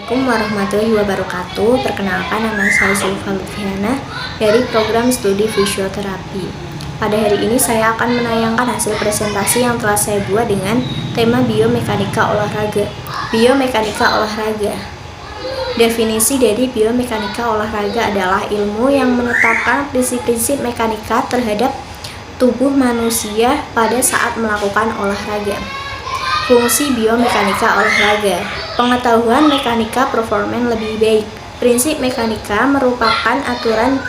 Assalamualaikum warahmatullahi wabarakatuh. Perkenalkan, nama saya Zulfa Lutfiana dari program studi fisioterapi. Pada hari ini saya akan menayangkan hasil presentasi yang telah saya buat dengan tema biomekanika olahraga. Biomekanika olahraga. Definisi dari biomekanika olahraga adalah ilmu yang menetapkan prinsip-prinsip mekanika terhadap tubuh manusia pada saat melakukan olahraga. Fungsi biomekanika olahraga. Pengetahuan mekanika performan lebih baik. Prinsip mekanika merupakan aturan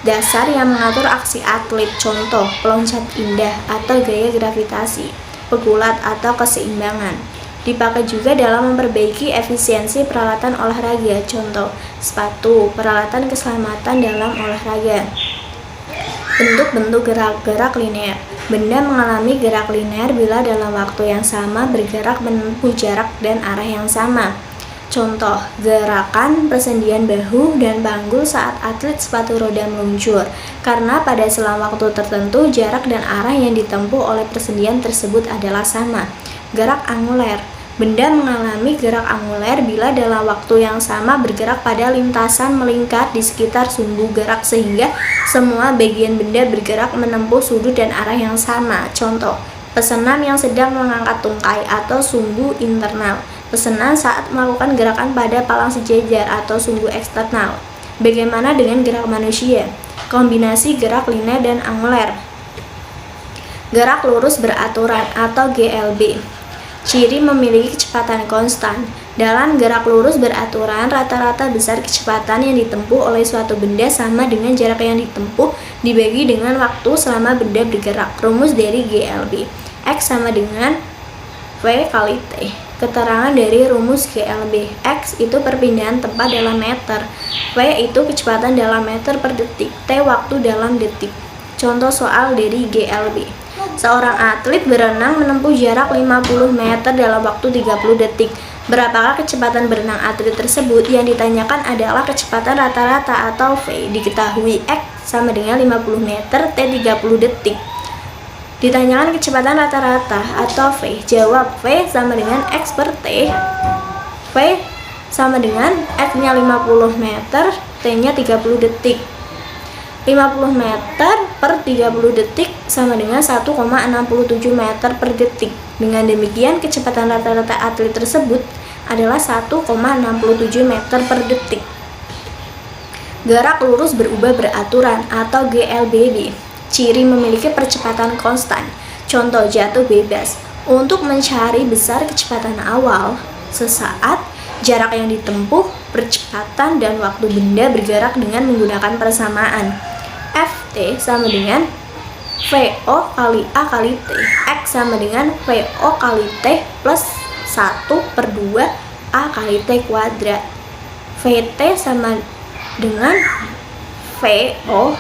dasar yang mengatur aksi atlet, contoh peloncat indah atau gaya gravitasi, pegulat atau keseimbangan. Dipakai juga dalam memperbaiki efisiensi peralatan olahraga, contoh sepatu, peralatan keselamatan dalam olahraga. Bentuk-bentuk gerak-gerak linear. Benda mengalami gerak linear bila dalam waktu yang sama bergerak menempuh jarak dan arah yang sama. Contoh, gerakan persendian bahu dan panggul saat atlet sepatu roda meluncur, karena pada selang waktu tertentu jarak dan arah yang ditempuh oleh persendian tersebut adalah sama. Gerak anguler. Benda mengalami gerak anguler bila dalam waktu yang sama bergerak pada lintasan melingkar di sekitar sumbu gerak sehingga semua bagian benda bergerak menempuh sudut dan arah yang sama. Contoh, pesanan yang sedang mengangkat tungkai atau sumbu internal. Pesanan saat melakukan gerakan pada palang sejajar atau sumbu eksternal. Bagaimana dengan gerak manusia? Kombinasi gerak linear dan anguler. Gerak lurus beraturan atau GLB. Ciri memiliki kecepatan konstan. Dalam gerak lurus beraturan, rata-rata besar kecepatan yang ditempuh oleh suatu benda sama dengan jarak yang ditempuh dibagi dengan waktu selama benda bergerak. Rumus dari GLB. X sama dengan V kali T. Keterangan dari rumus GLB. X itu perpindahan tempat dalam meter. V itu kecepatan dalam meter per detik. T waktu dalam detik. Contoh soal dari GLB. Seorang atlet berenang menempuh jarak 50 meter dalam waktu 30 detik. Berapakah kecepatan berenang atlet tersebut? Yang ditanyakan adalah kecepatan rata-rata atau V. Diketahui X sama dengan 50 meter, T 30 detik. Ditanyakan kecepatan rata-rata atau V. Jawab V sama dengan X per T. V sama dengan X-nya 50 meter, T-nya 30 detik. 50 meter per 30 detik sama dengan 1,67 meter per detik. Dengan demikian, kecepatan rata-rata atlet tersebut adalah 1,67 meter per detik. Gerak lurus berubah beraturan atau GLBB. Ciri memiliki percepatan konstan. Contoh jatuh bebas. Untuk mencari besar kecepatan awal, sesaat, jarak yang ditempuh, percepatan, dan waktu benda bergerak dengan menggunakan persamaan. Ft sama dengan VO kali A kali T. X sama dengan VO kali T plus 1 per 2 A kali T kuadrat. Vt sama dengan VO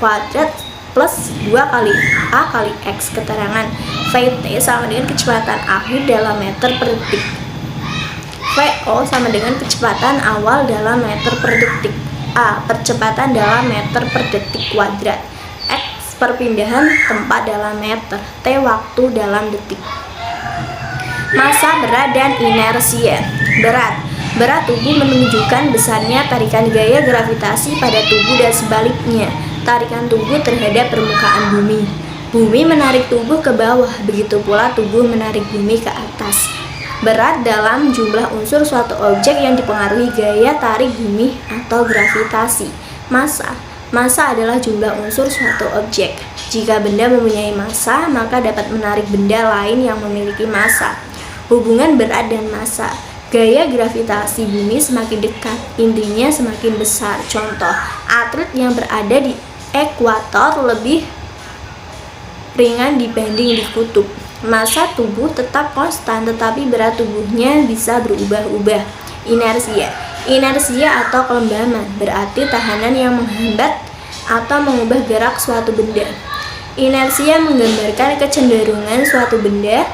kuadrat plus 2 kali A kali X. Keterangan Vt sama dengan kecepatan akhir dalam meter per detik. VO sama dengan kecepatan awal dalam meter per detik. A. Percepatan dalam meter per detik kuadrat. X. Perpindahan tempat dalam meter. T. Waktu dalam detik. Massa berat dan inersia. Berat. Berat tubuh menunjukkan besarnya tarikan gaya gravitasi pada tubuh dan sebaliknya. Tarikan tubuh terhadap permukaan bumi. Bumi menarik tubuh ke bawah, begitu pula tubuh menarik bumi ke atas. Berat dalam jumlah unsur suatu objek yang dipengaruhi gaya tarik bumi atau gravitasi. Massa. Massa adalah jumlah unsur suatu objek. Jika benda mempunyai massa, maka dapat menarik benda lain yang memiliki massa. Hubungan berat dan massa. Gaya gravitasi bumi semakin dekat, intinya semakin besar. Contoh, atlet yang berada di ekuator lebih ringan dibanding di kutub. Massa tubuh tetap konstan, tetapi berat tubuhnya bisa berubah-ubah. Inersia. Inersia atau kelembaman berarti tahanan yang menghambat atau mengubah gerak suatu benda. Inersia menggambarkan kecenderungan suatu benda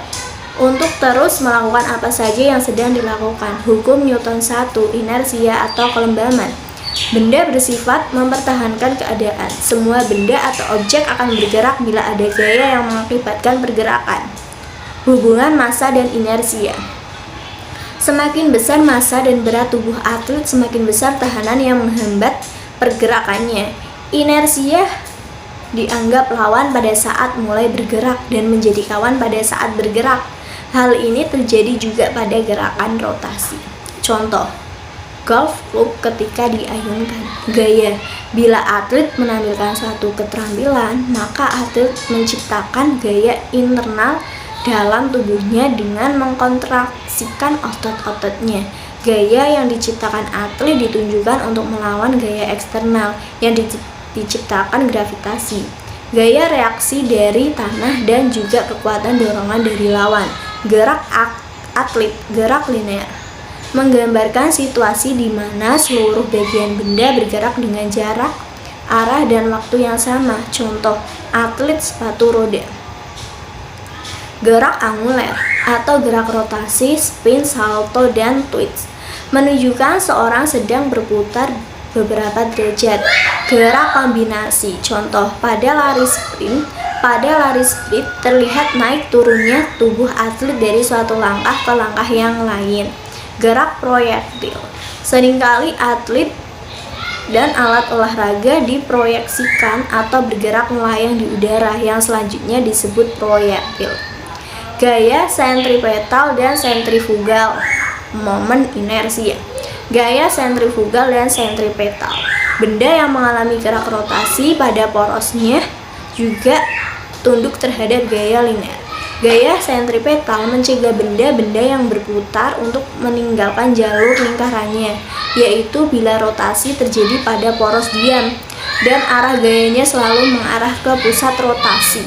untuk terus melakukan apa saja yang sedang dilakukan. Hukum Newton 1, inersia atau kelembaman. Benda bersifat mempertahankan keadaan. Semua benda atau objek akan bergerak bila ada gaya yang mengakibatkan pergerakan. Hubungan massa dan inersia. Semakin besar massa dan berat tubuh atlet, semakin besar tahanan yang menghambat pergerakannya. Inersia dianggap lawan pada saat mulai bergerak dan menjadi kawan pada saat bergerak. Hal ini terjadi juga pada gerakan rotasi. Contoh, golf club ketika diayunkan. Gaya: bila atlet menampilkan suatu keterampilan, maka atlet menciptakan gaya internal dalam tubuhnya dengan mengkontraksikan otot-ototnya. Gaya yang diciptakan atlet ditunjukkan untuk melawan gaya eksternal yang diciptakan gravitasi. Gaya reaksi dari tanah dan juga kekuatan dorongan dari lawan. Gerak atlet, gerak linear, menggambarkan situasi di mana seluruh bagian benda bergerak dengan jarak, arah, dan waktu yang sama. Contoh, atlet sepatu roda. Gerak anguler atau gerak rotasi, spin, salto, dan twist menunjukkan seorang sedang berputar beberapa derajat. Gerak kombinasi. Contoh, pada lari sprint terlihat naik turunnya tubuh atlet dari suatu langkah ke langkah yang lain. Gerak proyektil. Seringkali atlet dan alat olahraga diproyeksikan atau bergerak melayang di udara, yang selanjutnya disebut proyektil. Gaya sentripetal dan sentrifugal. Momen inersia. Gaya sentrifugal dan sentripetal. Benda yang mengalami gerak rotasi pada porosnya juga tunduk terhadap gaya linear. Gaya sentripetal mencegah benda-benda yang berputar untuk meninggalkan jalur lingkarannya, yaitu bila rotasi terjadi pada poros diam dan arah gayanya selalu mengarah ke pusat rotasi.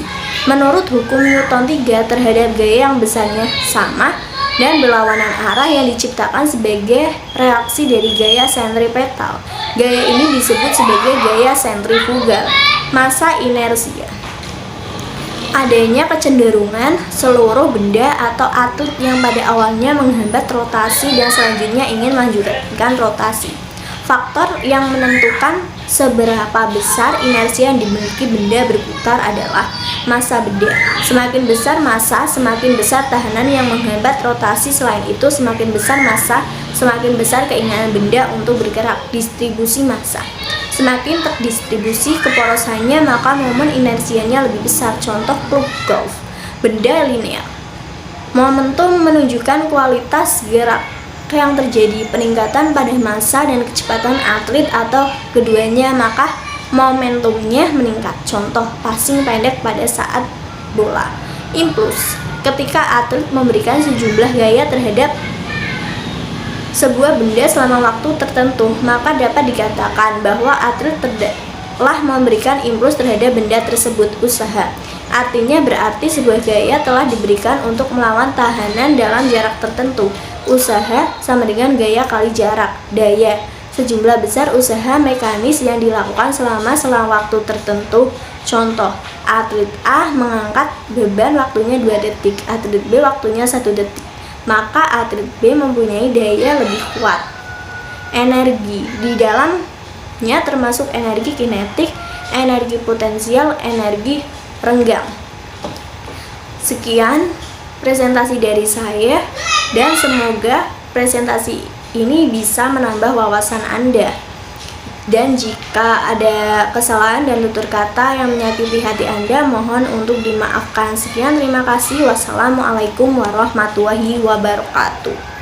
Menurut hukum Newton 3, terhadap gaya yang besarnya sama dan berlawanan arah yang diciptakan sebagai reaksi dari gaya sentripetal. Gaya ini disebut sebagai gaya sentrifugal. Massa inersia. Adanya kecenderungan seluruh benda atau atlet yang pada awalnya menghambat rotasi dan selanjutnya ingin melanjutkan rotasi. Faktor yang menentukan seberapa besar inersia yang dimiliki benda berputar adalah massa benda. Semakin besar massa, semakin besar tahanan yang menghambat rotasi. Selain itu, semakin besar massa, semakin besar keinginan benda untuk bergerak. Distribusi massa. Semakin terdistribusi keporosannya, maka momen inersianya lebih besar. Contoh, klub golf. Benda linear. Momentum menunjukkan kualitas gerak yang terjadi. Peningkatan pada massa dan kecepatan atlet atau keduanya, maka momentumnya meningkat. Contoh, passing pendek pada saat bola. Impuls. Ketika atlet memberikan sejumlah gaya terhadap sebuah benda selama waktu tertentu, maka dapat dikatakan bahwa atlet telah memberikan impuls terhadap benda tersebut. Usaha. Artinya berarti sebuah gaya telah diberikan untuk melawan tahanan dalam jarak tertentu. Usaha sama dengan gaya kali jarak. Daya. Sejumlah besar usaha mekanis yang dilakukan selama waktu tertentu. Contoh, atlet A mengangkat beban waktunya 2 detik, atlet B waktunya 1 detik. Maka atlet B mempunyai daya lebih kuat. Energi. Di dalamnya termasuk energi kinetik, energi potensial, energi renggang. Sekian presentasi dari saya, dan semoga presentasi ini bisa menambah wawasan Anda. Dan jika ada kesalahan dan tutur kata yang menyakiti hati Anda, mohon untuk dimaafkan. Sekian, terima kasih. Wassalamualaikum warahmatullahi wabarakatuh.